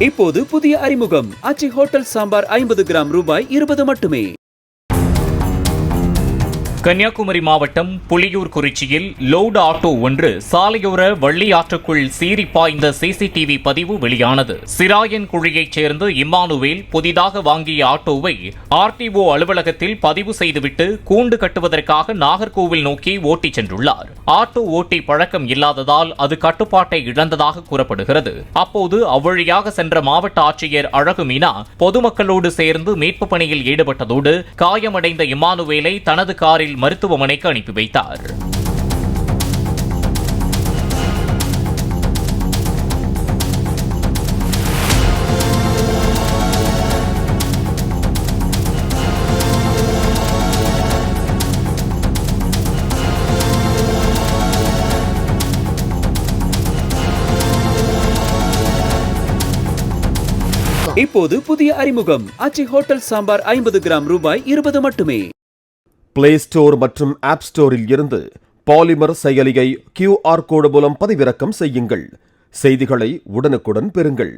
இப்போது புதிய அறிமுகம் ஆச்சி ஹோட்டல் சாம்பார் 50 கிராம் ரூபாய் 20 மட்டுமே. கன்னியாகுமரி மாவட்டம் புலியூர் குறிச்சியில் லோடு ஆட்டோ ஒன்று சாலையோர வள்ளி ஆற்றுக்குள் சீறி பாய்ந்த சிசிடிவி பதிவு வெளியானது. சிராயன் குழியைச் சேர்ந்த இம்மானுவேல் புதிதாக வாங்கிய ஆட்டோவை ஆர்டிஓ அலுவலகத்தில் பதிவு செய்துவிட்டு கூண்டு கட்டுவதற்காக நாகர்கோவில் நோக்கி ஓட்டிச் சென்றுள்ளார். ஆட்டோ ஓட்டி பழக்கம் இல்லாததால் அது கட்டுப்பாட்டை இழந்ததாக கூறப்படுகிறது. அப்போது அவ்வழியாக சென்ற மாவட்ட ஆட்சியர் அழகு மீனா பொதுமக்களோடு சேர்ந்து மீட்பு பணியில் ஈடுபட்டதோடு காயமடைந்த இம்மானுவேலை தனது காரில் மருத்துவமனைக்கு அனுப்பி வைத்தார். இப்போது புதிய அறிமுகம் ஆச்சி ஹோட்டல் சாம்பார் 50 கிராம் ரூபாய் 20 மட்டுமே. பிளே ஸ்டோர் மற்றும் ஆப் ஸ்டோரில் இருந்து பாலிமர் செயலியை QR கோடு மூலம் பதிவிறக்கம் செய்யுங்கள். செய்திகளை உடனுக்குடன் பெறுங்கள்.